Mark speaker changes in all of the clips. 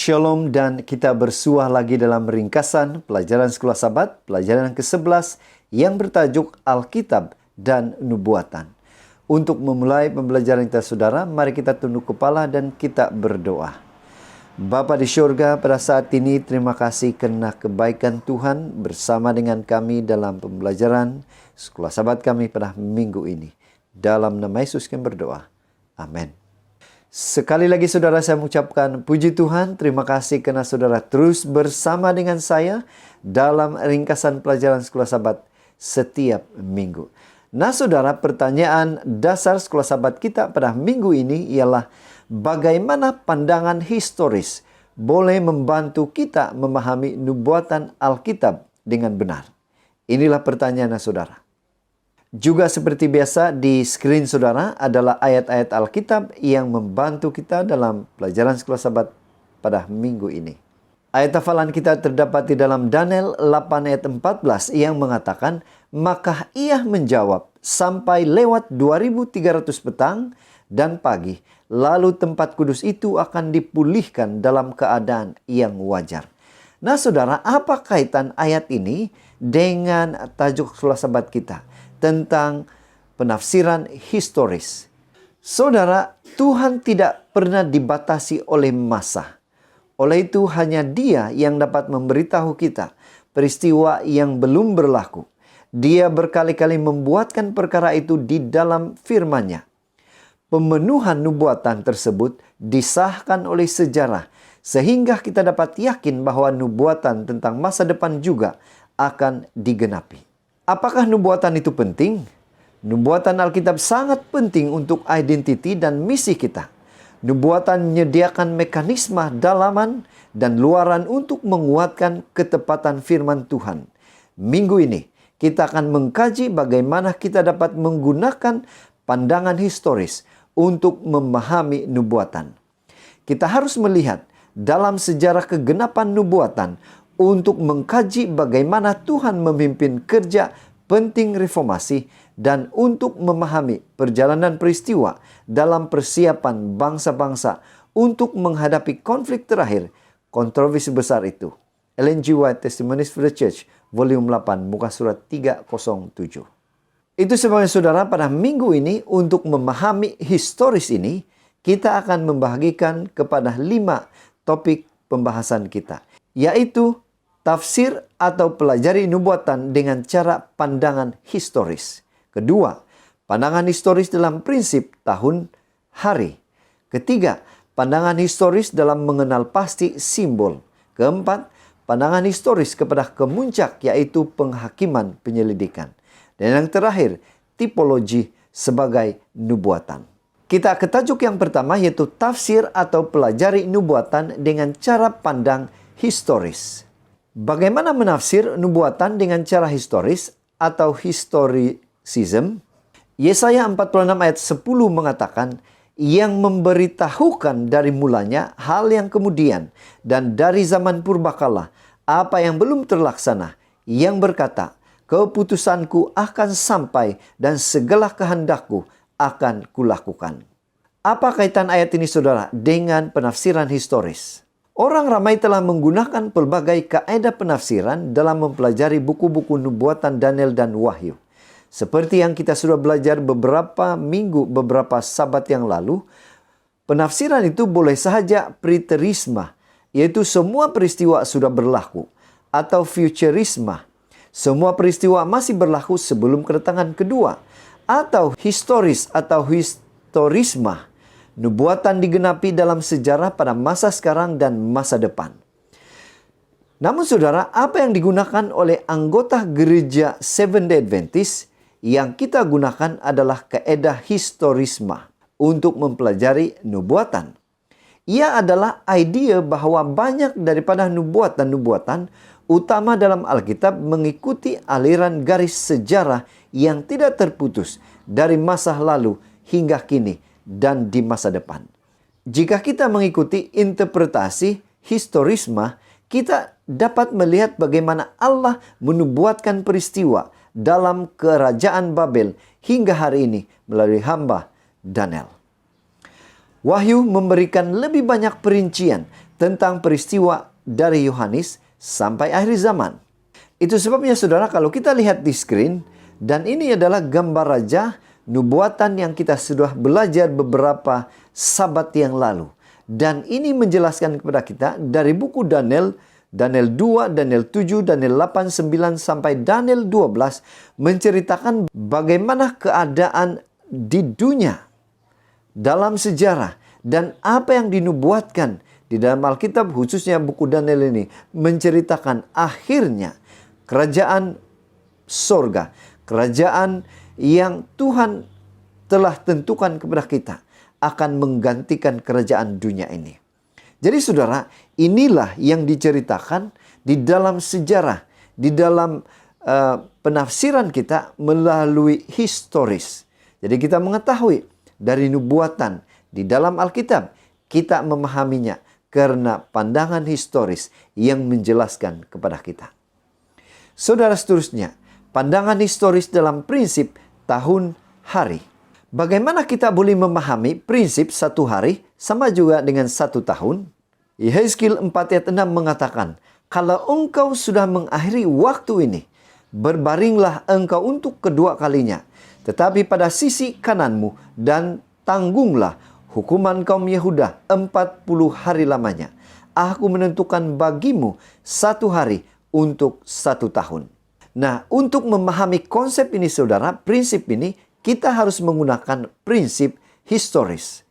Speaker 1: Shalom, dan kita bersua lagi dalam ringkasan pelajaran Sekolah Sabat, pelajaran ke-11 yang bertajuk Alkitab dan Nubuatan. Untuk memulai pembelajaran kita saudara, mari kita tunduk kepala dan kita berdoa. Bapa di syurga, pada saat ini terima kasih karena kebaikan Tuhan bersama dengan kami dalam pembelajaran Sekolah Sabat kami pada minggu ini. Dalam nama Yesus kami berdoa. Amin. Sekali lagi saudara, saya mengucapkan puji Tuhan, terima kasih karena saudara terus bersama dengan saya dalam ringkasan pelajaran Sekolah Sabat setiap minggu. Nah saudara, pertanyaan dasar Sekolah Sabat kita pada minggu ini ialah bagaimana pandangan historis boleh membantu kita memahami nubuatan Alkitab dengan benar? Inilah pertanyaan saudara. Juga seperti biasa di screen saudara adalah ayat-ayat Alkitab yang membantu kita dalam pelajaran Sekolah Sabat pada minggu ini. Ayat hafalan kita terdapat di dalam Daniel 8 ayat 14 yang mengatakan, maka ia menjawab sampai lewat 2300 petang dan pagi, lalu tempat kudus itu akan dipulihkan dalam keadaan yang wajar. Nah saudara, apa kaitan ayat ini dengan tajuk Sekolah Sabat kita tentang penafsiran historis? Saudara, Tuhan tidak pernah dibatasi oleh masa. Oleh itu hanya Dia yang dapat memberitahu kita peristiwa yang belum berlaku. Dia berkali-kali membuatkan perkara itu di dalam firman-Nya. Pemenuhan nubuatan tersebut disahkan oleh sejarah sehingga kita dapat yakin bahwa nubuatan tentang masa depan juga akan digenapi. Apakah nubuatan itu penting? Nubuatan Alkitab sangat penting untuk identiti dan misi kita. Nubuatan menyediakan mekanisme dalaman dan luaran untuk menguatkan ketepatan firman Tuhan. Minggu ini kita akan mengkaji bagaimana kita dapat menggunakan pandangan historis untuk memahami nubuatan. Kita harus melihat dalam sejarah kegenapan nubuatan untuk mengkaji bagaimana Tuhan memimpin kerja penting reformasi dan untuk memahami perjalanan peristiwa dalam persiapan bangsa-bangsa untuk menghadapi konflik terakhir, kontroversi besar itu. Ellen G. White, Testimonies for the Church, volume 8, muka surat 307. Itu sebabnya saudara, pada minggu ini untuk memahami historis ini, kita akan membagikan kepada 5 topik pembahasan kita, yaitu tafsir atau pelajari nubuatan dengan cara pandangan historis. Kedua, pandangan historis dalam prinsip tahun hari. Ketiga, pandangan historis dalam mengenal pasti simbol. Keempat, pandangan historis kepada kemuncak yaitu penghakiman penyelidikan. Dan yang terakhir, tipologi sebagai nubuatan. Kita ke tajuk yang pertama yaitu tafsir atau pelajari nubuatan dengan cara pandang historis. Bagaimana menafsir nubuatan dengan cara historis atau historicism? Yesaya 46 ayat 10 mengatakan, yang memberitahukan dari mulanya hal yang kemudian dan dari zaman purbakala apa yang belum terlaksana, yang berkata, keputusanku akan sampai dan segala kehendakku akan kulakukan. Apa kaitan ayat ini saudara dengan penafsiran historis? Orang ramai telah menggunakan pelbagai kaidah penafsiran dalam mempelajari buku-buku nubuatan Daniel dan Wahyu. Seperti yang kita sudah belajar beberapa sabat yang lalu, penafsiran itu boleh sahaja preterisme, yaitu semua peristiwa sudah berlaku, atau futurisme, semua peristiwa masih berlaku sebelum kedatangan kedua, atau historis atau historisme, nubuatan digenapi dalam sejarah pada masa sekarang dan masa depan. Namun saudara, apa yang digunakan oleh anggota gereja Seventh-day Adventist yang kita gunakan adalah kaidah historisme untuk mempelajari nubuatan. Ia adalah idea bahwa banyak daripada nubuatan-nubuatan utama dalam Alkitab mengikuti aliran garis sejarah yang tidak terputus dari masa lalu hingga kini dan di masa depan. Jika kita mengikuti interpretasi historisme, kita dapat melihat bagaimana Allah menubuatkan peristiwa dalam kerajaan Babel hingga hari ini melalui hamba Daniel. Wahyu memberikan lebih banyak perincian tentang peristiwa dari Yohanes sampai akhir zaman. Itu sebabnya saudara, kalau kita lihat di screen, dan ini adalah gambar raja nubuatan yang kita sudah belajar beberapa sabat yang lalu. Dan ini menjelaskan kepada kita dari buku Daniel 2, Daniel 7, Daniel 8, 9 sampai Daniel 12 menceritakan bagaimana keadaan di dunia dalam sejarah dan apa yang dinubuatkan di dalam Alkitab, khususnya buku Daniel ini menceritakan akhirnya kerajaan sorga, kerajaan yang Tuhan telah tentukan kepada kita akan menggantikan kerajaan dunia ini. Jadi saudara, inilah yang diceritakan di dalam sejarah, di dalam penafsiran kita melalui historis. Jadi kita mengetahui dari nubuatan di dalam Alkitab, kita memahaminya karena pandangan historis yang menjelaskan kepada kita. Saudara, seterusnya, pandangan historis dalam prinsip tahun hari. Bagaimana kita boleh memahami prinsip satu hari sama juga dengan satu tahun? Yehezkiel 4 ayat 6 mengatakan, kalau engkau sudah mengakhiri waktu ini, berbaringlah engkau untuk kedua kalinya, tetapi pada sisi kananmu dan tanggunglah hukuman kaum Yehuda 40 hari lamanya. Aku menentukan bagimu satu hari untuk satu tahun. Nah, untuk memahami konsep ini saudara, prinsip ini, kita harus menggunakan prinsip historis.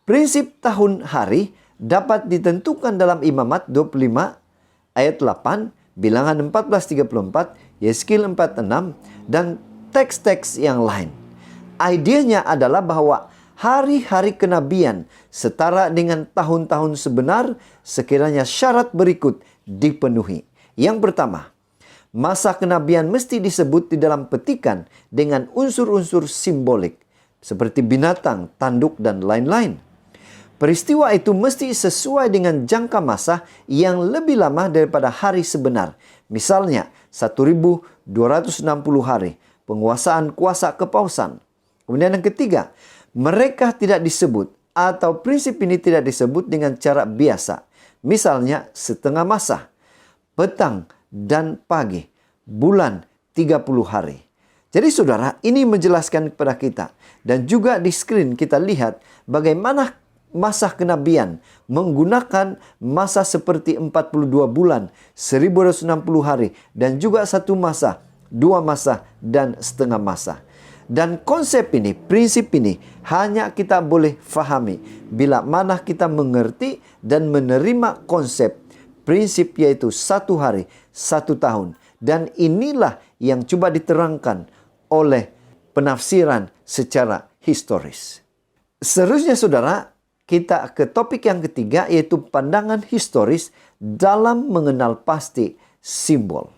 Speaker 1: Prinsip tahun hari dapat ditentukan dalam Imamat 25 ayat 8, Bilangan 14:34, Yehezkiel 4:6, dan teks-teks yang lain. Idenya adalah bahwa hari-hari kenabian setara dengan tahun-tahun sebenar sekiranya syarat berikut dipenuhi. Yang pertama, masa kenabian mesti disebut di dalam petikan dengan unsur-unsur simbolik seperti binatang, tanduk, dan lain-lain. Peristiwa itu mesti sesuai dengan jangka masa yang lebih lama daripada hari sebenar. Misalnya 1260 hari penguasaan kuasa kepausan. Kemudian yang ketiga, mereka tidak disebut atau prinsip ini tidak disebut dengan cara biasa. Misalnya setengah masa, petang dan pagi, bulan 30 hari. Jadi saudara, ini menjelaskan kepada kita. Dan juga di screen kita lihat bagaimana masa kenabian menggunakan masa seperti 42 bulan, 1260 hari, dan juga satu masa, dua masa, dan setengah masa. Dan konsep ini, prinsip ini hanya kita boleh fahami bila mana kita mengerti dan menerima konsep prinsip, yaitu satu hari, satu tahun. Dan inilah yang coba diterangkan oleh penafsiran secara historis. Seterusnya saudara, kita ke topik yang ketiga, yaitu pandangan historis dalam mengenal pasti simbol.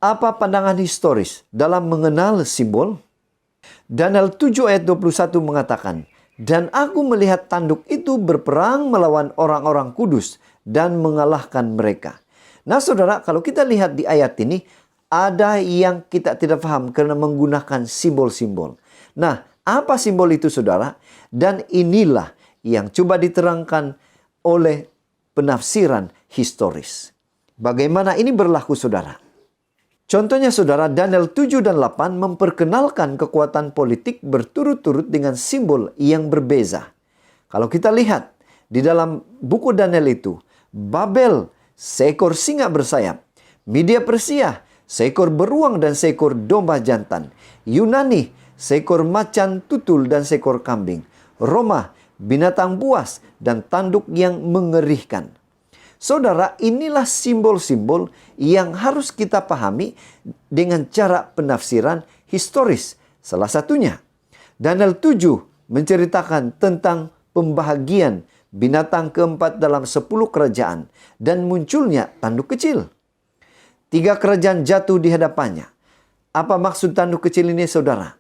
Speaker 1: Apa pandangan historis dalam mengenal simbol? Daniel 7 ayat 21 mengatakan, dan aku melihat tanduk itu berperang melawan orang-orang kudus dan mengalahkan mereka. Nah saudara, kalau kita lihat di ayat ini, ada yang kita tidak paham karena menggunakan simbol-simbol. Nah, apa simbol itu saudara? Dan inilah yang coba diterangkan oleh penafsiran historis. Bagaimana ini berlaku saudara? Contohnya saudara, Daniel 7 dan 8 memperkenalkan kekuatan politik berturut-turut dengan simbol yang berbeza. Kalau kita lihat di dalam buku Daniel itu, Babel, seekor singa bersayap. Media Persia, seekor beruang dan seekor domba jantan. Yunani, seekor macan tutul dan seekor kambing. Roma, binatang buas dan tanduk yang mengerikan. Saudara, inilah simbol-simbol yang harus kita pahami dengan cara penafsiran historis. Salah satunya, Daniel 7 menceritakan tentang pembahagian binatang keempat dalam 10 kerajaan dan munculnya tanduk kecil. 3 kerajaan jatuh di hadapannya. Apa maksud tanduk kecil ini saudara?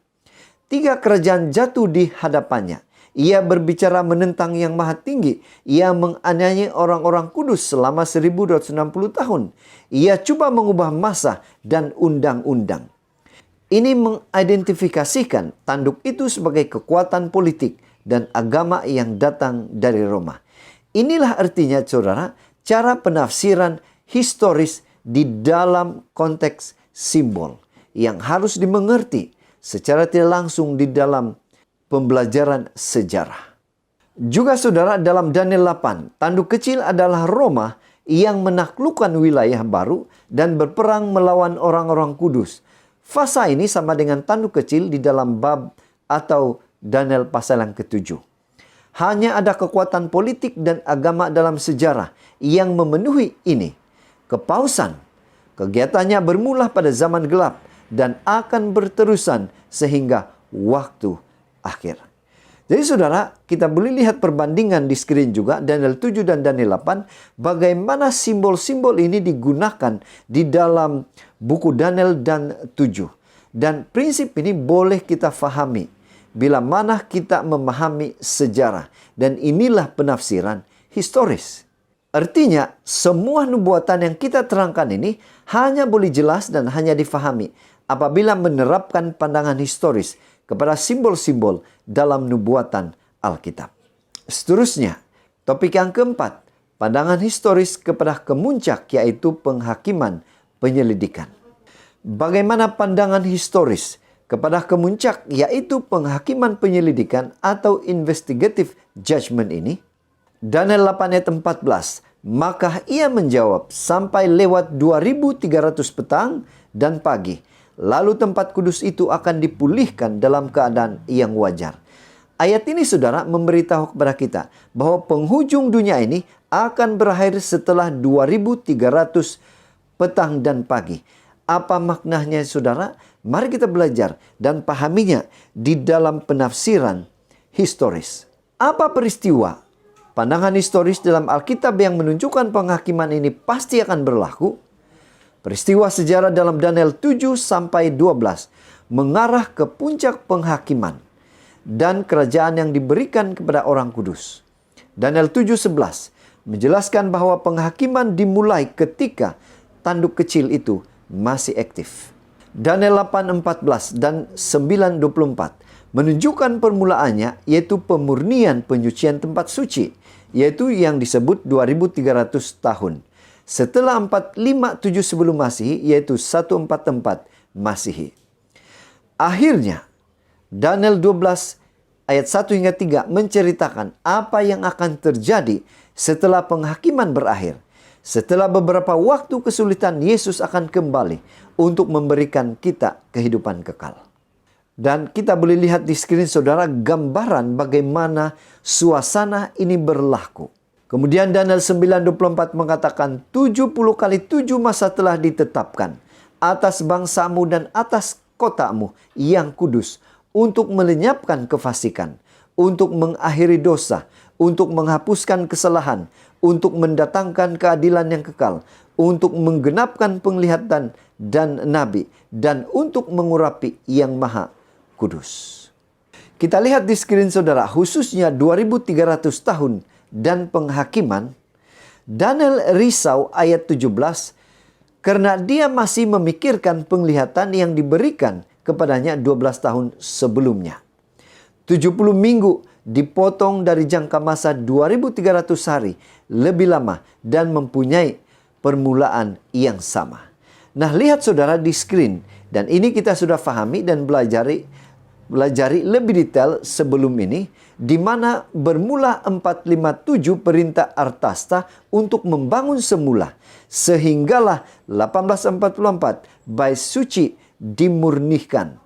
Speaker 1: 3 kerajaan jatuh di hadapannya. Ia berbicara menentang yang maha tinggi. Ia menganiaya orang-orang kudus selama 1260 tahun. Ia coba mengubah masa dan undang-undang. Ini mengidentifikasikan tanduk itu sebagai kekuatan politik dan agama yang datang dari Roma. Inilah artinya, saudara, cara penafsiran historis di dalam konteks simbol yang harus dimengerti secara tidak langsung di dalam pembelajaran sejarah. Juga saudara, dalam Daniel 8, tanduk kecil adalah Roma yang menaklukkan wilayah baru dan berperang melawan orang-orang kudus. Fasa ini sama dengan tanduk kecil di dalam bab atau Daniel pasal yang ke-7. Hanya ada kekuatan politik dan agama dalam sejarah yang memenuhi ini. Kepausan, kegiatannya bermula pada zaman gelap dan akan berterusan sehingga waktu akhir. Jadi saudara, kita boleh lihat perbandingan di screen juga, Daniel 7 dan Daniel 8, bagaimana simbol-simbol ini digunakan di dalam buku Daniel dan 7. Dan prinsip ini boleh kita fahami bila mana kita memahami sejarah. Dan inilah penafsiran historis. Artinya, semua nubuatan yang kita terangkan ini hanya boleh jelas dan hanya difahami apabila menerapkan pandangan historis kepada simbol-simbol dalam nubuatan Alkitab. Seterusnya, topik yang keempat, pandangan historis kepada kemuncak, yaitu penghakiman penyelidikan. Bagaimana pandangan historis kepada kemuncak, yaitu penghakiman penyelidikan atau investigative judgment ini? Daniel 8 ayat 14, maka ia menjawab sampai lewat 2300 petang dan pagi. Lalu tempat kudus itu akan dipulihkan dalam keadaan yang wajar. Ayat ini saudara memberitahu kepada kita bahwa penghujung dunia ini akan berakhir setelah 2300 petang dan pagi. Apa maknanya saudara? Mari kita belajar dan pahaminya di dalam penafsiran historis. Apa peristiwa? Pandangan historis dalam Alkitab yang menunjukkan penghakiman ini pasti akan berlaku. Peristiwa sejarah dalam Daniel 7 sampai 12 mengarah ke puncak penghakiman dan kerajaan yang diberikan kepada orang kudus. Daniel 7:11 menjelaskan bahwa penghakiman dimulai ketika tanduk kecil itu masih aktif. Daniel 8:14 dan 9:24 menunjukkan permulaannya, yaitu pemurnian penyucian tempat suci, yaitu yang disebut 2300 tahun. Setelah 457 sebelum Masehi, yaitu 144 Masehi. Akhirnya, Daniel 12 ayat 1 hingga 3 menceritakan apa yang akan terjadi setelah penghakiman berakhir. Setelah beberapa waktu kesulitan, Yesus akan kembali untuk memberikan kita kehidupan kekal. Dan kita boleh lihat di screen saudara gambaran bagaimana suasana ini berlaku. Kemudian Daniel 9:24 mengatakan 70 kali 7 masa telah ditetapkan atas bangsamu dan atas kotamu yang kudus untuk melenyapkan kefasikan, untuk mengakhiri dosa, untuk menghapuskan kesalahan, untuk mendatangkan keadilan yang kekal, untuk menggenapkan penglihatan dan nabi, dan untuk mengurapi yang maha kudus. Kita lihat di screen saudara, khususnya 2300 tahun dan penghakiman. Daniel risau ayat 17 karena dia masih memikirkan penglihatan yang diberikan kepadanya 12 tahun sebelumnya. 70 minggu dipotong dari jangka masa 2300 hari lebih lama dan mempunyai permulaan yang sama. Nah, lihat saudara di screen, dan ini kita sudah pahami dan belajari lebih detail sebelum ini, di mana bermula 457 perintah Artasta untuk membangun semula, sehinggalah 1844 bait suci dimurnikan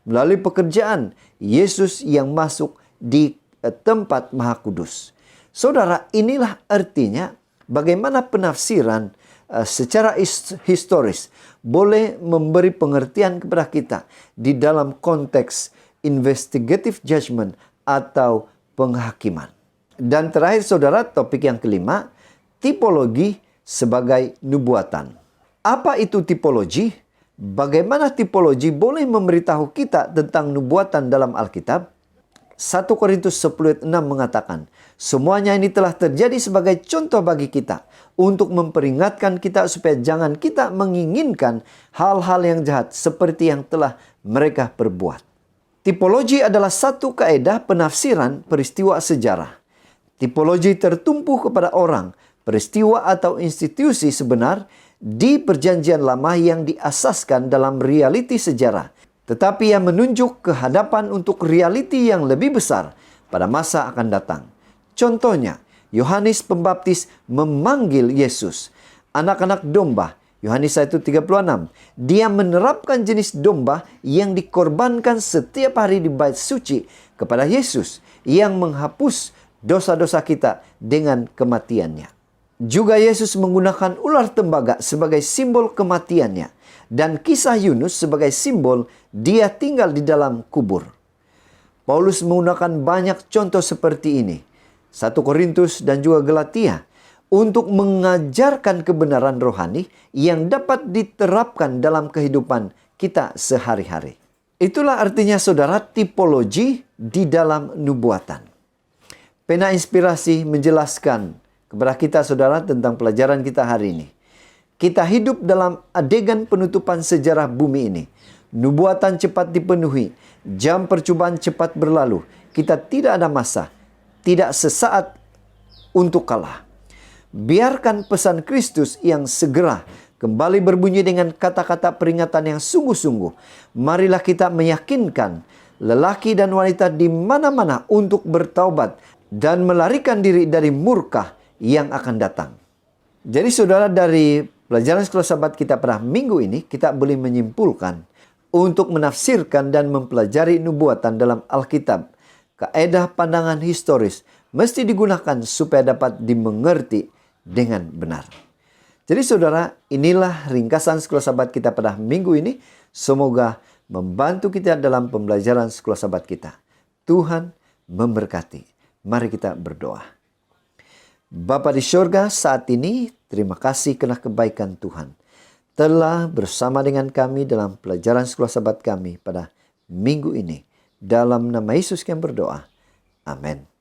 Speaker 1: melalui pekerjaan Yesus yang masuk di tempat Maha Kudus. Saudara, inilah artinya bagaimana penafsiran secara historis boleh memberi pengertian kepada kita di dalam konteks investigative judgment atau penghakiman. Dan terakhir saudara, topik yang kelima, tipologi sebagai nubuatan. Apa itu tipologi? Bagaimana tipologi boleh memberitahu kita tentang nubuatan dalam Alkitab? 1 Korintus 10:6 mengatakan, semuanya ini telah terjadi sebagai contoh bagi kita, untuk memperingatkan kita supaya jangan kita menginginkan hal-hal yang jahat seperti yang telah mereka perbuat. Tipologi adalah satu kaedah penafsiran peristiwa sejarah. Tipologi tertumpu kepada orang, peristiwa atau institusi sebenar di Perjanjian Lama yang diasaskan dalam realiti sejarah, tetapi yang menunjuk kehadapan untuk realiti yang lebih besar pada masa akan datang. Contohnya, Yohanes Pembaptis memanggil Yesus anak-anak domba. Yohanes 1:36. Dia menerapkan jenis domba yang dikorbankan setiap hari di bait suci kepada Yesus yang menghapus dosa-dosa kita dengan kematiannya. Juga Yesus menggunakan ular tembaga sebagai simbol kematiannya dan kisah Yunus sebagai simbol dia tinggal di dalam kubur. Paulus menggunakan banyak contoh seperti ini, 1 Korintus dan juga Galatia, untuk mengajarkan kebenaran rohani yang dapat diterapkan dalam kehidupan kita sehari-hari. Itulah artinya saudara tipologi di dalam nubuatan. Pena Inspirasi menjelaskan kepada kita saudara tentang pelajaran kita hari ini. Kita hidup dalam adegan penutupan sejarah bumi ini. Nubuatan cepat dipenuhi, jam percobaan cepat berlalu. Kita tidak ada masa, tidak sesaat untuk kalah. Biarkan pesan Kristus yang segera kembali berbunyi dengan kata-kata peringatan yang sungguh-sungguh. Marilah kita meyakinkan lelaki dan wanita di mana-mana untuk bertaubat dan melarikan diri dari murka yang akan datang. Jadi saudara, dari pelajaran Sekolah Sabat kita pada minggu ini, kita boleh menyimpulkan untuk menafsirkan dan mempelajari nubuatan dalam Alkitab. Kaedah pandangan historis mesti digunakan supaya dapat dimengerti dengan benar. Jadi saudara, inilah ringkasan Sekolah Sabat kita pada minggu ini. Semoga membantu kita dalam pembelajaran Sekolah Sabat kita. Tuhan memberkati. Mari kita berdoa. Bapa di surga, saat ini terima kasih karena kebaikan Tuhan telah bersama dengan kami dalam pelajaran Sekolah Sabat kami pada minggu ini. Dalam nama Yesus kami berdoa. Amin.